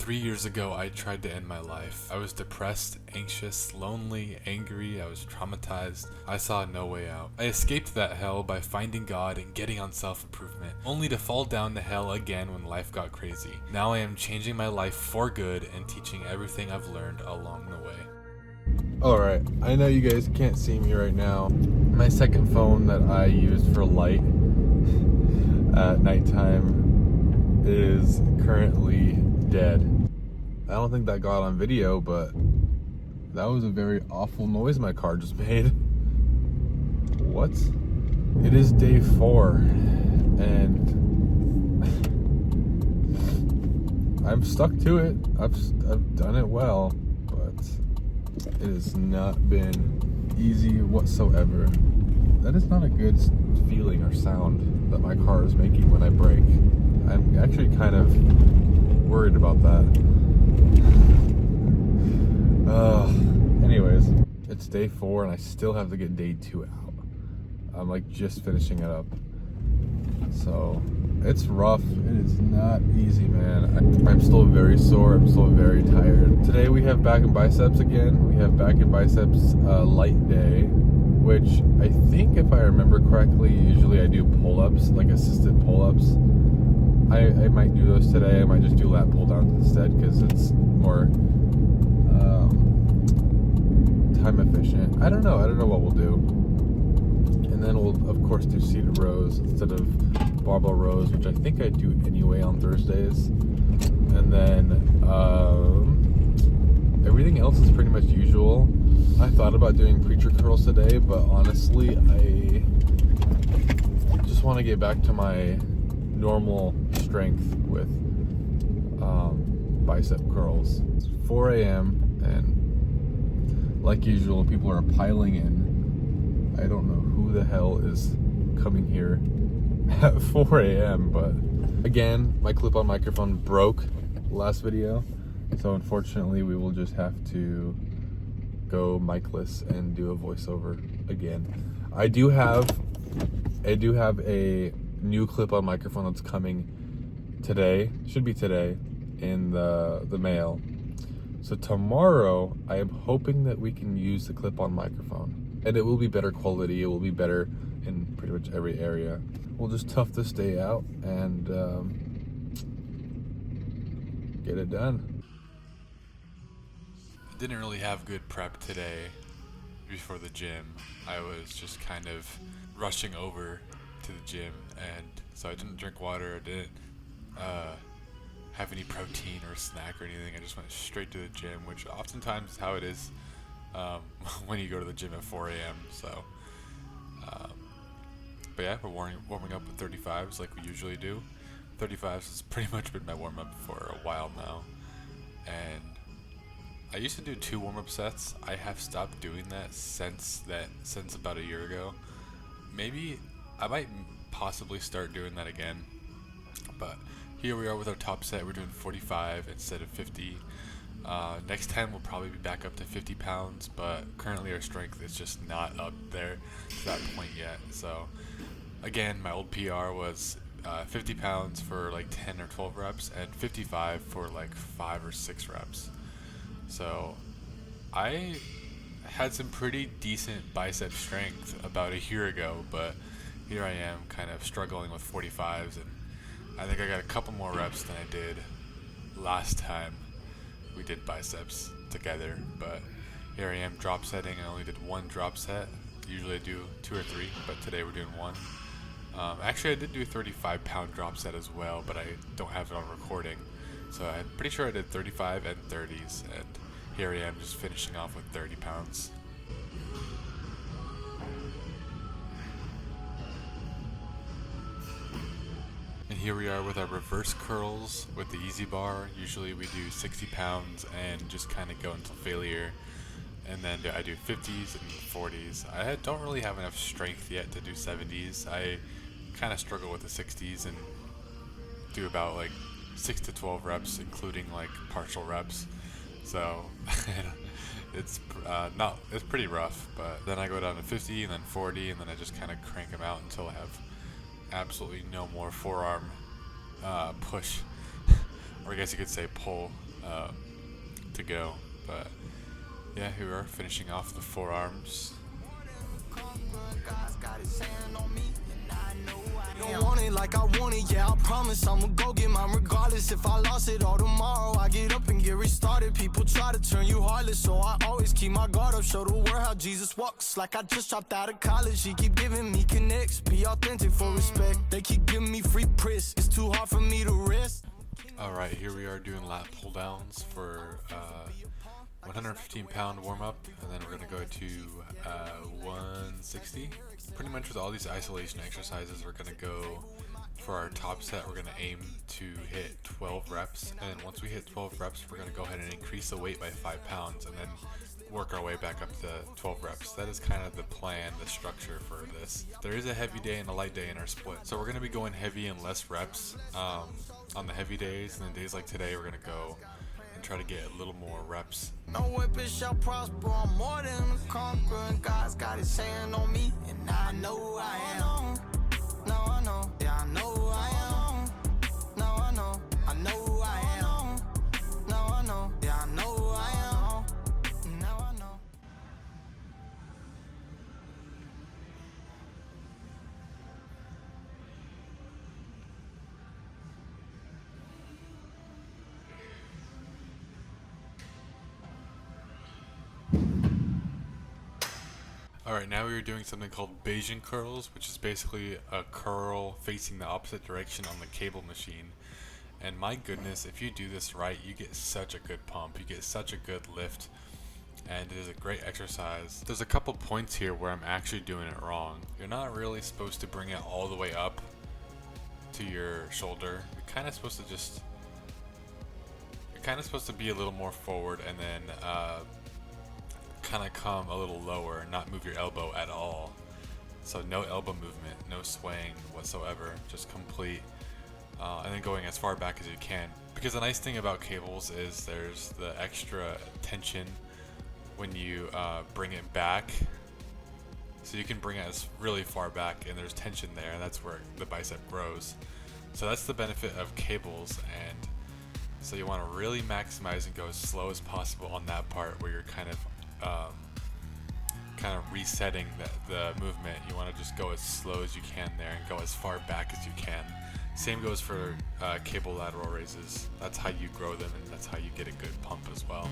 3 years ago, I tried to end my life. I was depressed, anxious, lonely, angry, I was traumatized. I saw no way out. I escaped that hell by finding God and getting on self-improvement, only to fall down to hell again when life got crazy. Now I am changing my life for good and teaching everything I've learned along the way. Alright, I know you guys can't see me right now. My second phone that I use for light at nighttime is currently dead. I don't think that got on video, but that was a very awful noise my car just made. What? It is day 4 and I'm stuck to it. I've done it well, but it has not been easy whatsoever. That is not a good feeling or sound that my car is making when I brake. I'm actually kind of worried about that. Anyways, it's day 4 and I still have to get day 2 out. I'm like just finishing it up. So it's rough. It is not easy, man. I'm still very sore. I'm still very tired. Today we have back and biceps again. We have back and biceps light day, which I think, if I remember correctly, usually I do pull-ups, like assisted pull-ups. I might do those today. I might just do lat pull-downs instead because it's more time efficient. I don't know what we'll do. And then we'll of course do seated rows instead of barbell rows, which I think I do anyway on Thursdays. And then everything else is pretty much usual. I thought about doing preacher curls today, but honestly I just want to get back to my normal strength with bicep curls. It's 4 a.m. and like usual, people are piling in. I don't know who the hell is coming here at 4 a.m. but again, my clip-on microphone broke last video, so unfortunately we will just have to go micless and do a voiceover again. I do have a new clip-on microphone that's coming today, should be today, in the mail. So tomorrow I am hoping that we can use the clip-on microphone and it will be better quality. It will be better in pretty much every area. We'll just tough this day out and get it done. I didn't really have good prep today before the gym. I was just kind of rushing over to the gym, and so I didn't drink water. I didn't have any protein or snack or anything. I just went straight to the gym, which oftentimes is how it is when you go to the gym at 4 a.m. So, but yeah, we're warming up with 35s like we usually do. 35s has pretty much been my warm-up for a while now, and I used to do 2 warm-up sets. I have stopped doing that since about a year ago. Maybe I might possibly start doing that again, but here we are with our top set. We're doing 45 instead of 50. Next time we'll probably be back up to 50 pounds, but currently our strength is just not up there to that point yet. So again, my old PR was 50 pounds for like 10 or 12 reps and 55 for like 5 or 6 reps. So I had some pretty decent bicep strength about a year ago, but here I am kind of struggling with 45s, and I think I got a couple more reps than I did last time we did biceps together. But here I am drop setting. I only did 1 drop set. Usually I do 2 or 3, but today we're doing 1. Actually I did do a 35-pound drop set as well, but I don't have it on recording. So I'm pretty sure I did 35 and 30s, and here I am just finishing off with 30 pounds. And here we are with our reverse curls with the easy bar. Usually we do 60 pounds and just kind of go until failure. And then I do 50s and 40s. I don't really have enough strength yet to do 70s. I kind of struggle with the 60s and do about like 6 to 12 reps, including like partial reps. So it's pretty rough. But then I go down to 50 and then 40, and then I just kind of crank them out until I have absolutely no more forearm push, or I guess you could say pull to go. But yeah, here we are finishing off the forearms. Don't want it like I want it, yeah, I promise I'ma go get mine regardless. If I lost it all tomorrow, I get up and get restarted. People try to turn you heartless, so I always keep my guard up. Show the world how Jesus walks, like I just dropped out of college. He keep giving me connects, be authentic for respect. They keep giving me free press, it's too hard for me to rest. Alright, here we are doing lat pull downs for 115-pound warm-up, and then we're going to go to 160. Pretty much with all these isolation exercises, we're going to go for our top set. We're going to aim to hit 12 reps, and then once we hit 12 reps, we're going to go ahead and increase the weight by 5 pounds, and then work our way back up to 12 reps. That is kind of the plan, the structure for this. There is a heavy day and a light day in our split, so we're going to be going heavy and less reps on the heavy days, and then days like today, we're going to go and try to get a little more reps. No weapon shall prosper, I'm more than a conqueror, and God's got his hand on me, and I know who I am. Now I know, yeah, I know who I am. Now I know who I am. Now I know, yeah, I know who I am. Now I know. Alright, now we are doing something called Bayesian curls, which is basically a curl facing the opposite direction on the cable machine. And my goodness, if you do this right, you get such a good pump, you get such a good lift, and it is a great exercise. There's a couple points here where I'm actually doing it wrong. You're not really supposed to bring it all the way up to your shoulder. You're kind of supposed to be a little more forward, and then kind of come a little lower, not move your elbow at all. So no elbow movement, no swaying whatsoever, just complete, and then going as far back as you can. Because the nice thing about cables is there's the extra tension when you bring it back. So you can bring it as really far back, and there's tension there, and that's where the bicep grows. So that's the benefit of cables, and so you want to really maximize and go as slow as possible on that part where you're kind of resetting the movement. You want to just go as slow as you can there and go as far back as you can. Same goes for cable lateral raises. That's how you grow them, and that's how you get a good pump as well.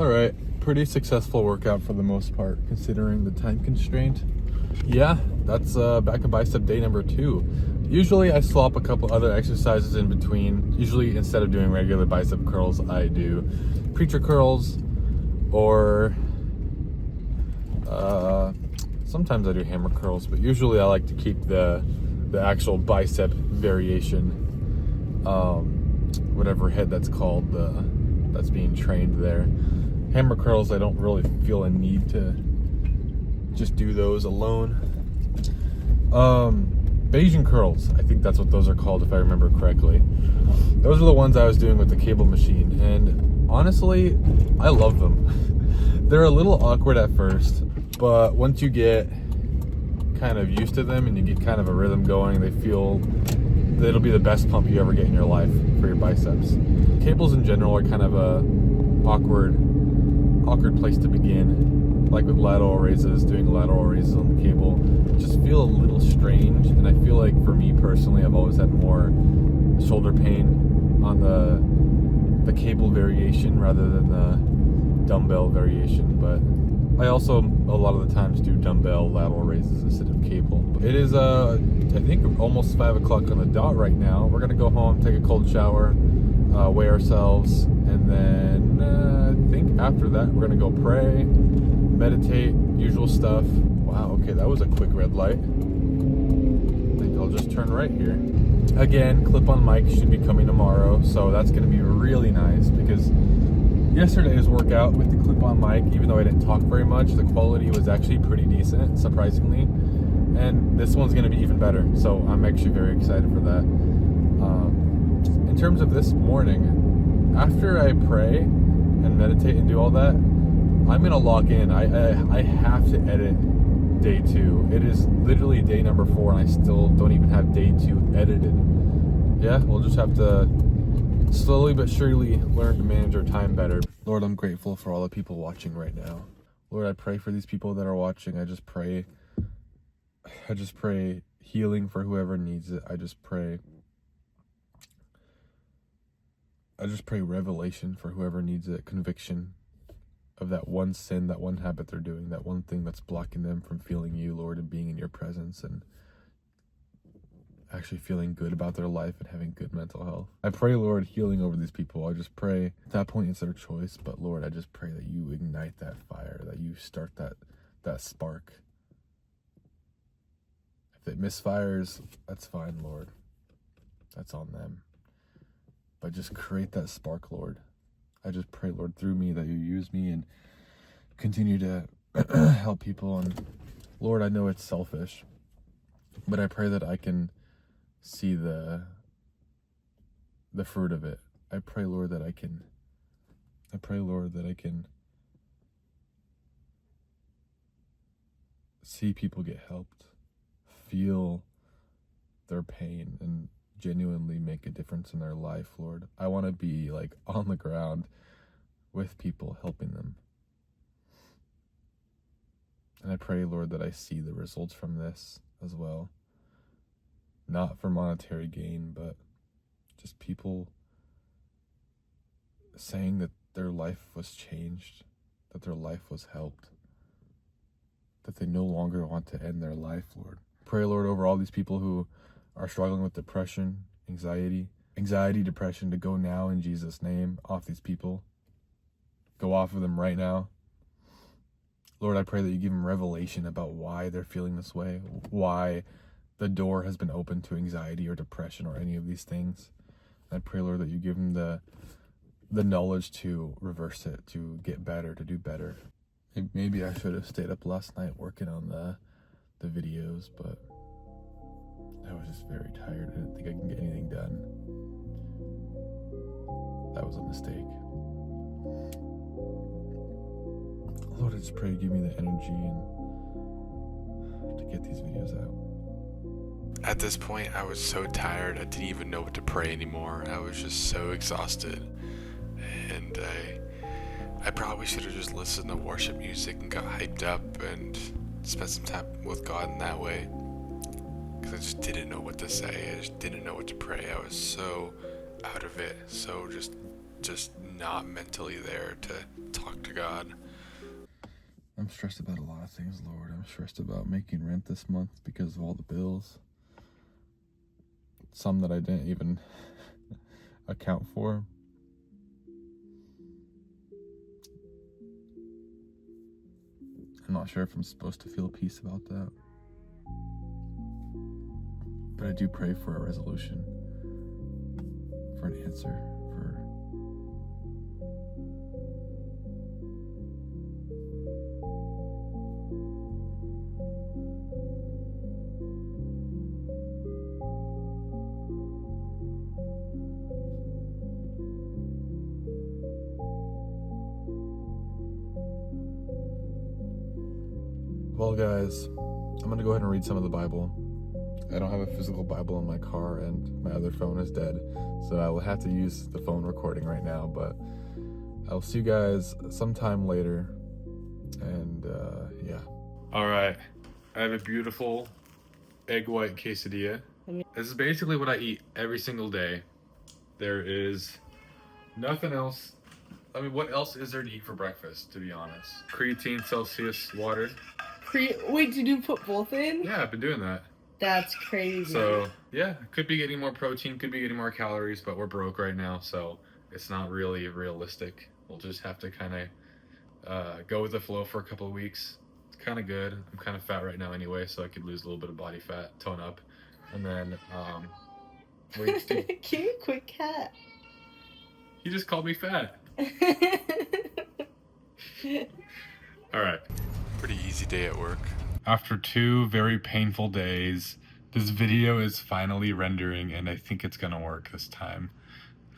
All right, pretty successful workout for the most part, considering the time constraint. Yeah, that's back and bicep day number 2. Usually I swap a couple other exercises in between. Usually instead of doing regular bicep curls, I do preacher curls, or sometimes I do hammer curls, but usually I like to keep the actual bicep variation, whatever head that's called, that's being trained there. Hammer curls, I don't really feel a need to just do those alone. Bayesian curls, I think that's what those are called if I remember correctly. Those are the ones I was doing with the cable machine, and honestly, I love them. They're a little awkward at first, but once you get kind of used to them and you get kind of a rhythm going, it'll be the best pump you ever get in your life for your biceps. Cables in general are kind of a awkward place to begin. Like with lateral raises, doing lateral raises on the cable just feel a little strange, and I feel like for me personally, I've always had more shoulder pain on the cable variation rather than the dumbbell variation, but I also a lot of the times do dumbbell lateral raises instead of cable. It is I think almost 5 o'clock on the dot right now. We're gonna go home, take a cold shower, weigh ourselves, and then I think after that we're gonna go pray, meditate, usual stuff. Wow, okay, that was a quick red light. I think I'll just turn right here. Again, clip-on mic should be coming tomorrow, so that's gonna be really nice, because yesterday's workout with the clip-on mic, even though I didn't talk very much, the quality was actually pretty decent, surprisingly. And this one's going to be even better, so I'm actually very excited for that. In terms of this morning, after I pray and meditate and do all that, I'm going to lock in. I have to edit day 2. It is literally day number 4, and I still don't even have day 2 edited. Yeah, we'll just have to slowly but surely learn to manage our time better. Lord, I'm grateful for all the people watching right now. Lord, I pray for these people that are watching. I just pray healing for whoever needs it. I just pray revelation for whoever needs it, conviction of that one sin, that one habit they're doing, that one thing that's blocking them from feeling you, Lord, and being in your presence, and actually feeling good about their life and having good mental health. I pray, Lord, healing over these people. I just pray at that point it's their choice, but Lord, I just pray that you ignite that fire, that you start that spark. If it misfires, that's fine, Lord. That's on them. But just create that spark, Lord. I just pray, Lord, through me that you use me and continue to help people. And Lord, I know it's selfish, but I pray that I can see the fruit of it. I pray, Lord, that I can see people get helped, feel their pain, and genuinely make a difference in their life, Lord. I want to be like on the ground with people, helping them. And I pray, Lord, that I see the results from this as well. Not for monetary gain, but just people saying that their life was changed, that their life was helped, that they no longer want to end their life, Lord. Pray, Lord, over all these people who are struggling with depression, anxiety, depression, to go now in Jesus' name off these people. Go off of them right now. Lord, I pray that you give them revelation about why they're feeling this way, why the door has been opened to anxiety or depression or any of these things. I pray, Lord, that you give them the knowledge to reverse it, to get better, to do better. Maybe I should have stayed up last night working on the videos, but I was just very tired. I didn't think I can get anything done. That was a mistake. Lord, I just pray you give me the energy and to get these videos out. At this point, I was so tired, I didn't even know what to pray anymore. I was just so exhausted. And I probably should have just listened to worship music and got hyped up and spent some time with God in that way. Because I just didn't know what to say. I just didn't know what to pray. I was so out of it. So just just not mentally there to talk to God. I'm stressed about a lot of things, Lord. I'm stressed about making rent this month because of all the bills. Some that I didn't even account for. I'm not sure if I'm supposed to feel peace about that. But I do pray for a resolution, for an answer, for... Well, guys, I'm going to go ahead and read some of the Bible. I don't have a physical Bible in my car, and my other phone is dead, so I will have to use the phone recording right now, but I'll see you guys sometime later, and yeah. All right, I have a beautiful egg white quesadilla. This is basically what I eat every single day. There is nothing else. I mean, what else is there to eat for breakfast, to be honest? Creatine, Celsius, water. Wait, did you put both in? Yeah, I've been doing that. That's crazy. So, yeah, could be getting more protein, could be getting more calories, but we're broke right now, so it's not really realistic. We'll just have to kind of go with the flow for a couple of weeks. It's kind of good. I'm kind of fat right now anyway, so I could lose a little bit of body fat, tone up, and then Cute, quick cat. He just called me fat. All right. Pretty easy day at work. After 2 very painful days, this video is finally rendering, and I think it's gonna work this time.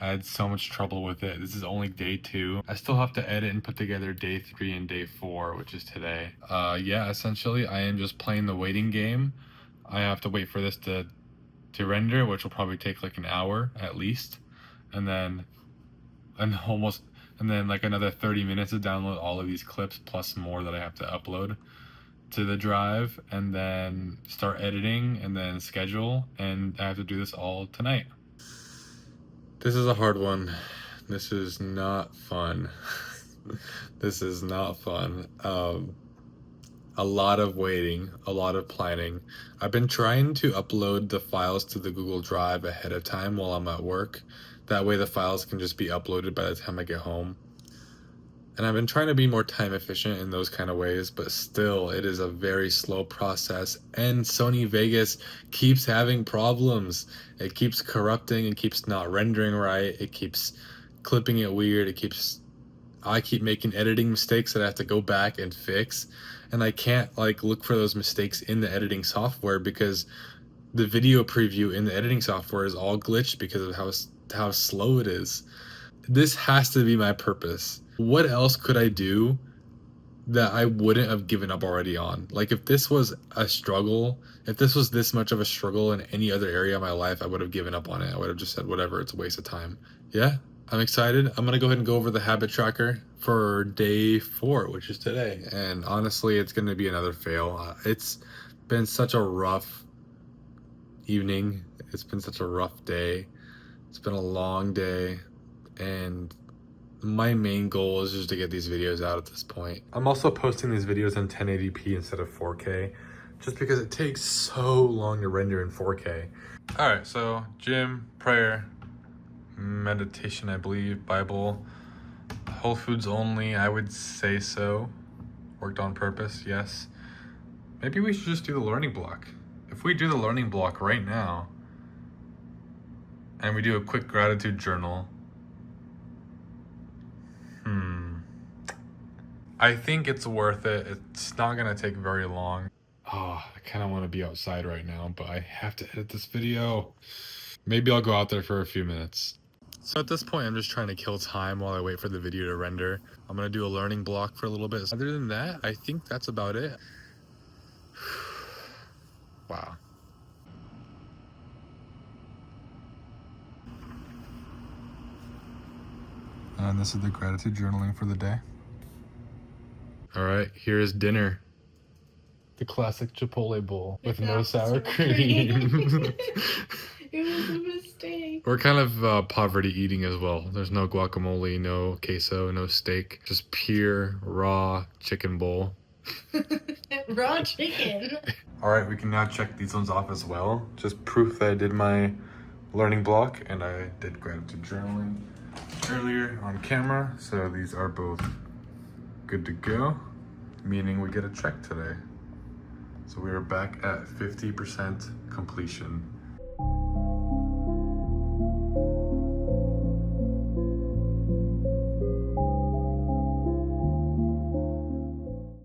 I had so much trouble with it. This is only day 2. I still have to edit and put together day 3 and day 4, which is today. Yeah, essentially I am just playing the waiting game. I have to wait for this to render, which will probably take like an hour at least, and then like another 30 minutes to download all of these clips plus more that I have to upload to the drive, and then start editing and then schedule, and I have to do this all tonight. This is a hard one. This is not fun. This is not fun. A lot of waiting, a lot of planning. I've been trying to upload the files to the Google Drive ahead of time while I'm at work. That way the files can just be uploaded by the time I get home. And I've been trying to be more time efficient in those kind of ways, but still, it is a very slow process. And Sony Vegas keeps having problems. It keeps corrupting, it keeps not rendering right, it keeps clipping it weird, I keep making editing mistakes that I have to go back and fix. And I can't like look for those mistakes in the editing software because the video preview in the editing software is all glitched because of how slow it is. This has to be my purpose. What else could I do that I wouldn't have given up already on? Like, if this was a struggle, if this was this much of a struggle in any other area of my life, I would have given up on it. I would have just said, whatever, it's a waste of time. Yeah, I'm excited. I'm going to go ahead and go over the habit tracker for day 4, which is today. And honestly, it's going to be another fail. It's been such a rough evening. It's been such a rough day. It's been a long day. And my main goal is just to get these videos out at this point. I'm also posting these videos in 1080p instead of 4K, just because it takes so long to render in 4K. All right, so gym, prayer, meditation, I believe, Bible, Whole Foods only, I would say so. Worked on purpose, yes. Maybe we should just do the learning block. If we do the learning block right now, and we do a quick gratitude journal, I think it's worth it. It's not gonna take very long. Oh, I kind of want to be outside right now, but I have to edit this video. Maybe I'll go out there for a few minutes. So at this point, I'm just trying to kill time while I wait for the video to render. I'm gonna do a learning block for a little bit. Other than that, I think that's about it. Wow. And this is the gratitude journaling for the day. All right, here's dinner. The classic Chipotle bowl with no sour cream. It was a mistake. We're kind of poverty eating as well. There's no guacamole, no queso, no steak. Just pure, raw chicken bowl. Raw chicken. Alright, we can now check these ones off as well. Just proof that I did my learning block and I did gratitude journaling earlier on camera. So these are both good to go, meaning we get a check today. So we are back at 50% completion.